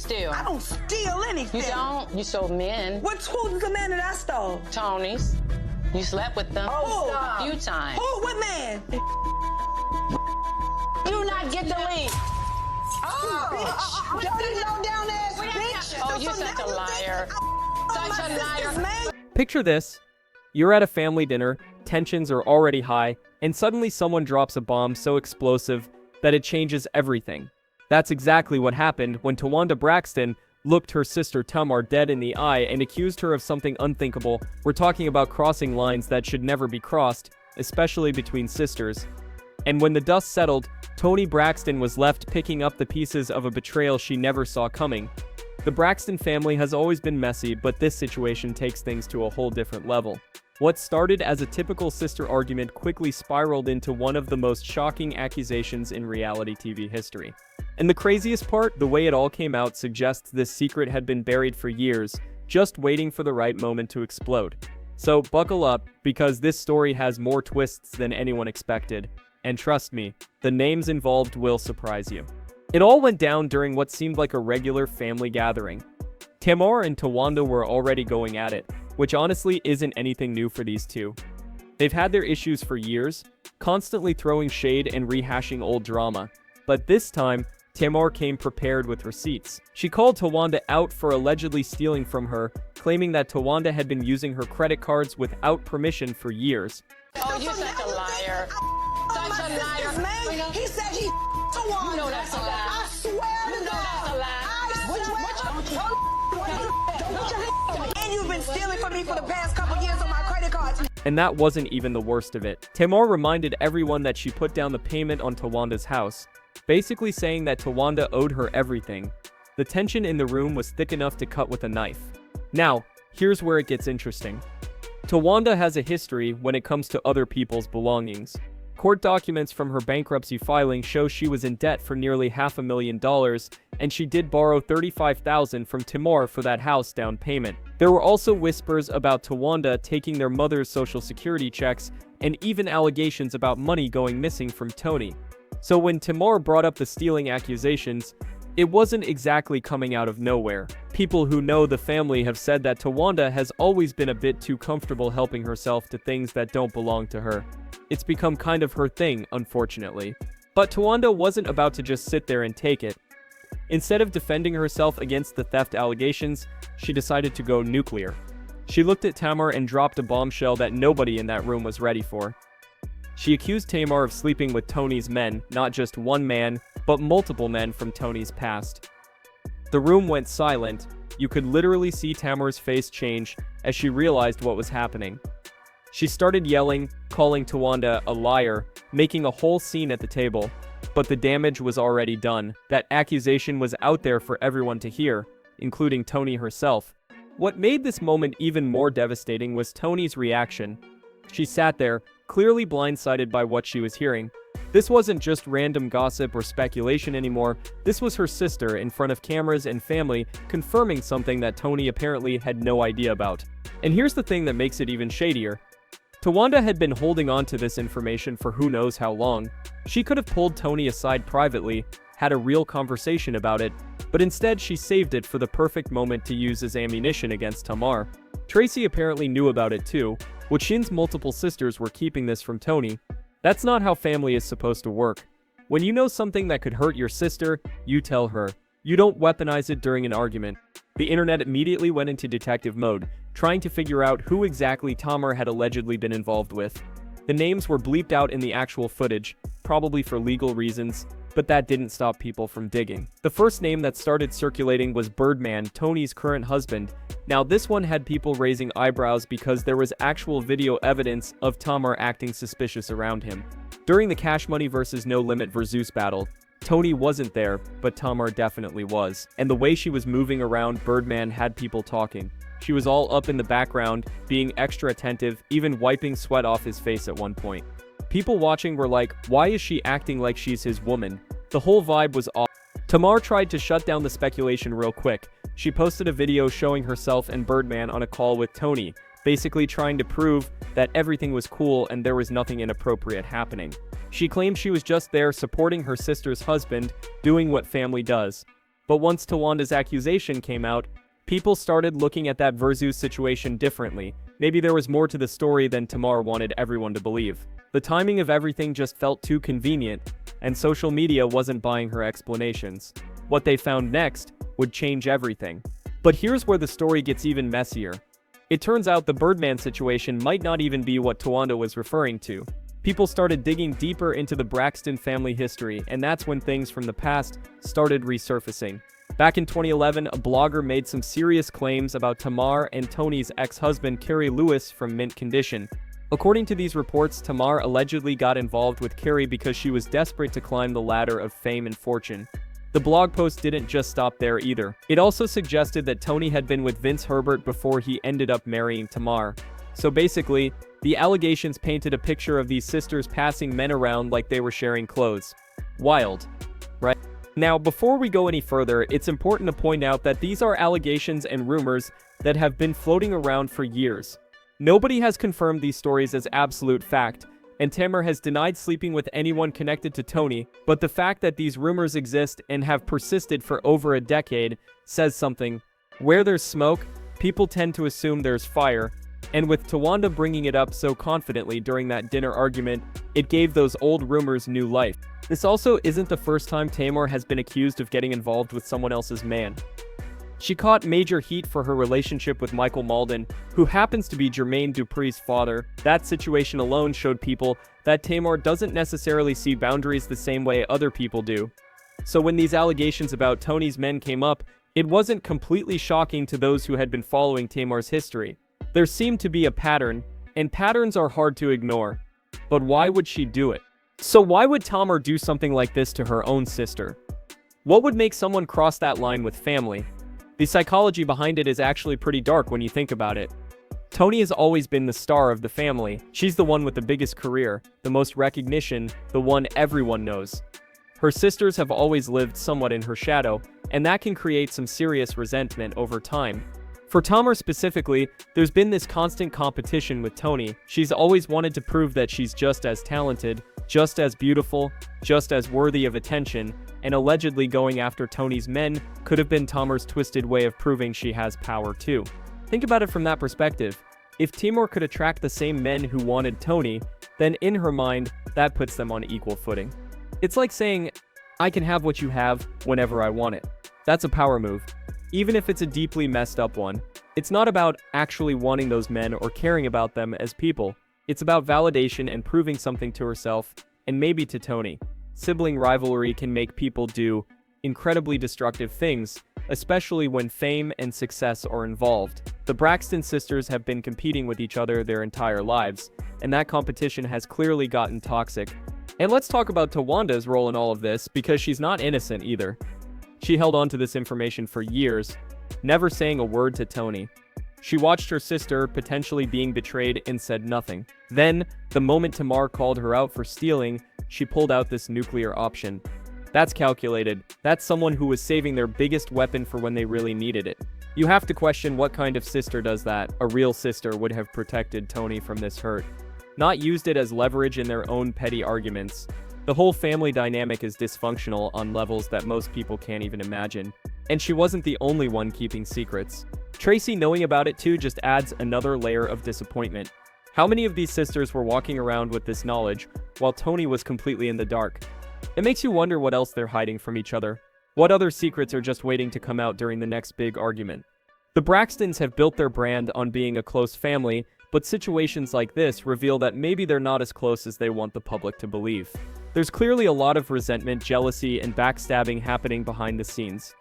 steal? I don't steal anything. You don't? You stole men. Who's the man that I stole? Tony's. You slept with them. Oh, a few times. Who? What man? You not get the lead. Bitch. Dirty low down ass bitch. Oh, you such a liar. Such a liar. Picture this. You're at a family dinner, tensions are already high, and suddenly someone drops a bomb so explosive that it changes everything. That's exactly what happened when Towanda Braxton looked her sister Tamar dead in the eye and accused her of something unthinkable. We're talking about crossing lines that should never be crossed, especially between sisters. And when the dust settled, Toni Braxton was left picking up the pieces of a betrayal she never saw coming. The Braxton family has always been messy, but this situation takes things to a whole different level. What started as a typical sister argument quickly spiraled into one of the most shocking accusations in reality TV history. And the craziest part, the way it all came out suggests this secret had been buried for years, just waiting for the right moment to explode. So buckle up, because this story has more twists than anyone expected. And trust me, the names involved will surprise you. It all went down during what seemed like a regular family gathering. Tamar and Towanda were already going at it, which honestly isn't anything new for these two. They've had their issues for years, constantly throwing shade and rehashing old drama. But this time, Tamar came prepared with receipts. She called Towanda out for allegedly stealing from her, claiming that Towanda had been using her credit cards without permission for years. Oh, you're such a liar. Such a liar. Man, he said he Towanda. You know that's a lie. I swear to You know that's a God. lie. And you've been stealing from me for the past couple years on my credit cards. And that wasn't even the worst of it. Tamar reminded everyone that she put down the payment on Towanda's house, basically saying that Towanda owed her everything. The tension in the room was thick enough to cut with a knife. Now, here's where it gets interesting. Towanda has a history when it comes to other people's belongings. Court documents from her bankruptcy filing show she was in debt for nearly $500,000, and she did borrow $35,000 from Tamar for that house down payment. There were also whispers about Towanda taking their mother's social security checks, and even allegations about money going missing from Toni. So when Tamar brought up the stealing accusations, it wasn't exactly coming out of nowhere. People who know the family have said that Towanda has always been a bit too comfortable helping herself to things that don't belong to her. It's become kind of her thing, unfortunately. But Towanda wasn't about to just sit there and take it. Instead of defending herself against the theft allegations, she decided to go nuclear. She looked at Tamar and dropped a bombshell that nobody in that room was ready for. She accused Tamar of sleeping with Toni's men, not just one man, but multiple men from Toni's past. The room went silent. You could literally see Tamar's face change as she realized what was happening. She started yelling, calling Towanda a liar, making a whole scene at the table. But the damage was already done. That accusation was out there for everyone to hear, including Toni herself. What made this moment even more devastating was Toni's reaction. She sat there, clearly blindsided by what she was hearing. This wasn't just random gossip or speculation anymore. This was her sister in front of cameras and family confirming something that Toni apparently had no idea about. And here's the thing that makes it even shadier. Towanda had been holding on to this information for who knows how long. She could have pulled Toni aside privately, had a real conversation about it, but instead she saved it for the perfect moment to use as ammunition against Tamar. Tracy apparently knew about it too, which Shin's multiple sisters were keeping this from Toni. That's not how family is supposed to work. When you know something that could hurt your sister, you tell her. You don't weaponize it during an argument. The internet immediately went into detective mode, trying to figure out who exactly Tamar had allegedly been involved with. The names were bleeped out in the actual footage, probably for legal reasons, but that didn't stop people from digging. The first name that started circulating was Birdman, Toni's current husband. Now this one had people raising eyebrows because there was actual video evidence of Tamar acting suspicious around him. During the Cash Money vs. No Limit Versus battle, Toni wasn't there, but Tamar definitely was. And the way she was moving around Birdman had people talking. She was all up in the background, being extra attentive, even wiping sweat off his face at one point. People watching were like, why is she acting like she's his woman? The whole vibe was off. Tamar tried to shut down the speculation real quick. She posted a video showing herself and Birdman on a call with Toni, basically trying to prove that everything was cool and there was nothing inappropriate happening. She claimed she was just there supporting her sister's husband, doing what family does. But once Towanda's accusation came out, people started looking at that versus situation differently. Maybe there was more to the story than Tamar wanted everyone to believe. The timing of everything just felt too convenient, and social media wasn't buying her explanations. What they found next would change everything. But here's where the story gets even messier. It turns out the Birdman situation might not even be what Towanda was referring to. People started digging deeper into the Braxton family history, and that's when things from the past started resurfacing. Back in 2011, a blogger made some serious claims about Tamar and Toni's ex-husband Keri Lewis from mint condition. According to these reports, Tamar allegedly got involved with Keri because she was desperate to climb the ladder of fame and fortune. The blog post didn't just stop there either. It also suggested that Toni had been with Vince Herbert before he ended up marrying Tamar. So basically, the allegations painted a picture of these sisters passing men around like they were sharing clothes. Wild, right? Now, before we go any further, it's important to point out that these are allegations and rumors that have been floating around for years. Nobody has confirmed these stories as absolute fact, and Tamar has denied sleeping with anyone connected to Toni, but the fact that these rumors exist and have persisted for over a decade says something. Where there's smoke, people tend to assume there's fire, and with Towanda bringing it up so confidently during that dinner argument, it gave those old rumors new life. This also isn't the first time Tamar has been accused of getting involved with someone else's man. She caught major heat for her relationship with Michael Malden, who happens to be Jermaine Dupri's father. That situation alone showed people that Tamar doesn't necessarily see boundaries the same way other people do. So when these allegations about Toni's men came up, it wasn't completely shocking to those who had been following Tamar's history. There seemed to be a pattern, and patterns are hard to ignore. But why would she do it? So why would Tamar do something like this to her own sister? What would make someone cross that line with family? The psychology behind it is actually pretty dark when you think about it. Toni has always been the star of the family. She's the one with the biggest career, the most recognition, the one everyone knows. Her sisters have always lived somewhat in her shadow, and that can create some serious resentment over time. For Tamar specifically, there's been this constant competition with Toni. She's always wanted to prove that she's just as talented, just as beautiful, just as worthy of attention, and allegedly going after Toni's men could have been Tamar's twisted way of proving she has power too. Think about it from that perspective. If Tamar could attract the same men who wanted Toni, then in her mind, that puts them on equal footing. It's like saying, I can have what you have whenever I want it. That's a power move, even if it's a deeply messed up one. It's not about actually wanting those men or caring about them as people. It's about validation and proving something to herself, and maybe to Toni. Sibling rivalry can make people do incredibly destructive things, especially when fame and success are involved. The Braxton sisters have been competing with each other their entire lives, and that competition has clearly gotten toxic. And let's talk about Towanda's role in all of this, because she's not innocent either. She held on to this information for years, never saying a word to Toni. She watched her sister potentially being betrayed and said nothing. Then, the moment Tamar called her out for stealing, she pulled out this nuclear option. That's calculated. That's someone who was saving their biggest weapon for when they really needed it. You have to question what kind of sister does that. A real sister would have protected Toni from this hurt, not used it as leverage in their own petty arguments. The whole family dynamic is dysfunctional on levels that most people can't even imagine. And she wasn't the only one keeping secrets. Tracy knowing about it too just adds another layer of disappointment. How many of these sisters were walking around with this knowledge, while Toni was completely in the dark? It makes you wonder what else they're hiding from each other. What other secrets are just waiting to come out during the next big argument? The Braxtons have built their brand on being a close family, but situations like this reveal that maybe they're not as close as they want the public to believe. There's clearly a lot of resentment, jealousy, and backstabbing happening behind the scenes.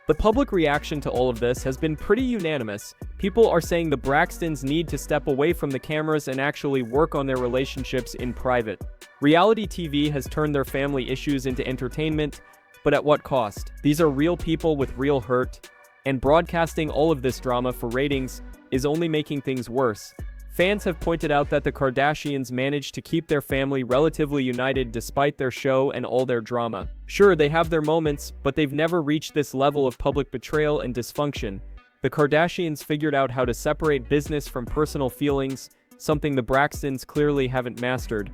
The public reaction to all of this has been pretty unanimous. People are saying the Braxtons need to step away from the cameras and actually work on their relationships in private. Reality TV has turned their family issues into entertainment, but at what cost? These are real people with real hurt, and broadcasting all of this drama for ratings is only making things worse. Fans have pointed out that the Kardashians managed to keep their family relatively united despite their show and all their drama. Sure, they have their moments, but they've never reached this level of public betrayal and dysfunction. The Kardashians figured out how to separate business from personal feelings, something the Braxtons clearly haven't mastered.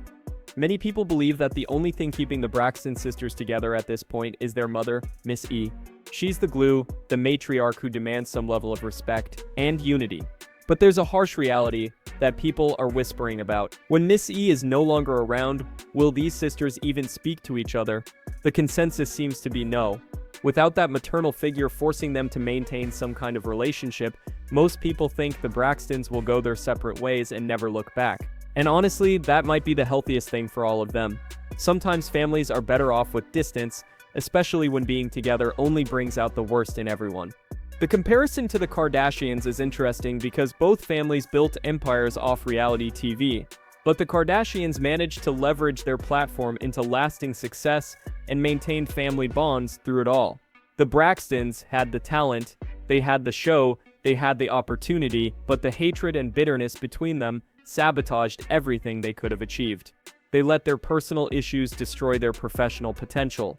Many people believe that the only thing keeping the Braxton sisters together at this point is their mother, Miss E. She's the glue, the matriarch who demands some level of respect and unity. But there's a harsh reality that people are whispering about. When Miss E is no longer around, will these sisters even speak to each other? The consensus seems to be no. Without that maternal figure forcing them to maintain some kind of relationship, most people think the Braxtons will go their separate ways and never look back. And honestly, that might be the healthiest thing for all of them. Sometimes families are better off with distance, especially when being together only brings out the worst in everyone. The comparison to the Kardashians is interesting because both families built empires off reality TV, but the Kardashians managed to leverage their platform into lasting success and maintain family bonds through it all. The Braxtons had the talent, they had the show, they had the opportunity, but the hatred and bitterness between them sabotaged everything they could have achieved. They let their personal issues destroy their professional potential.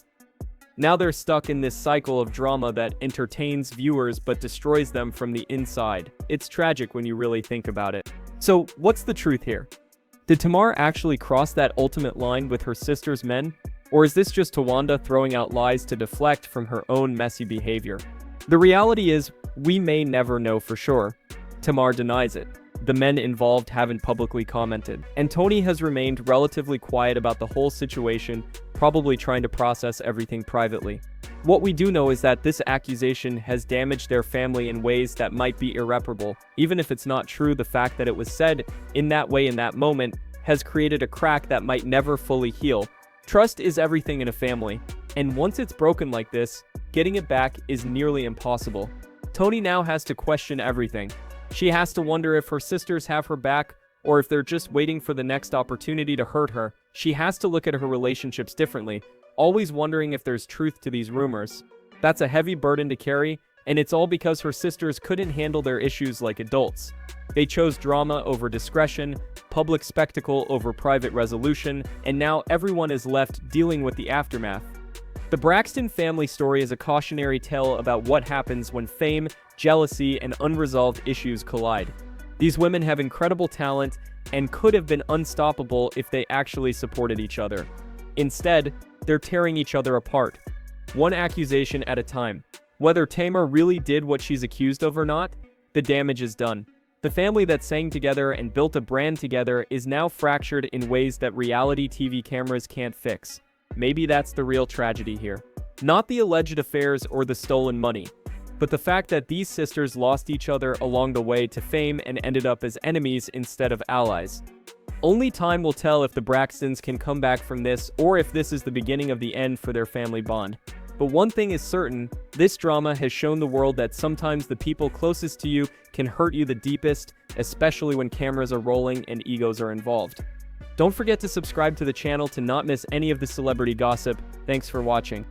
Now they're stuck in this cycle of drama that entertains viewers but destroys them from the inside. It's tragic when you really think about it. So, what's the truth here? Did Tamar actually cross that ultimate line with her sister's men? Or is this just Towanda throwing out lies to deflect from her own messy behavior? The reality is, we may never know for sure. Tamar denies it. The men involved haven't publicly commented, and Toni has remained relatively quiet about the whole situation, probably trying to process everything privately. What we do know is that this accusation has damaged their family in ways that might be irreparable. Even if it's not true, the fact that it was said in that way in that moment has created a crack that might never fully heal. Trust is everything in a family, and once it's broken like this, getting it back is nearly impossible. Toni now has to question everything. She has to wonder if her sisters have her back, or if they're just waiting for the next opportunity to hurt her. She has to look at her relationships differently, always wondering if there's truth to these rumors. That's a heavy burden to carry, and it's all because her sisters couldn't handle their issues like adults. They chose drama over discretion, public spectacle over private resolution, and now everyone is left dealing with the aftermath. The Braxton family story is a cautionary tale about what happens when fame, jealousy, and unresolved issues collide. These women have incredible talent and could have been unstoppable if they actually supported each other. Instead, they're tearing each other apart, one accusation at a time. Whether Tamar really did what she's accused of or not, the damage is done. The family that sang together and built a brand together is now fractured in ways that reality TV cameras can't fix. Maybe that's the real tragedy here. Not the alleged affairs or the stolen money, but the fact that these sisters lost each other along the way to fame and ended up as enemies instead of allies. Only time will tell if the Braxtons can come back from this or if this is the beginning of the end for their family bond. But one thing is certain, this drama has shown the world that sometimes the people closest to you can hurt you the deepest, especially when cameras are rolling and egos are involved. Don't forget to subscribe to the channel to not miss any of the celebrity gossip. Thanks for watching.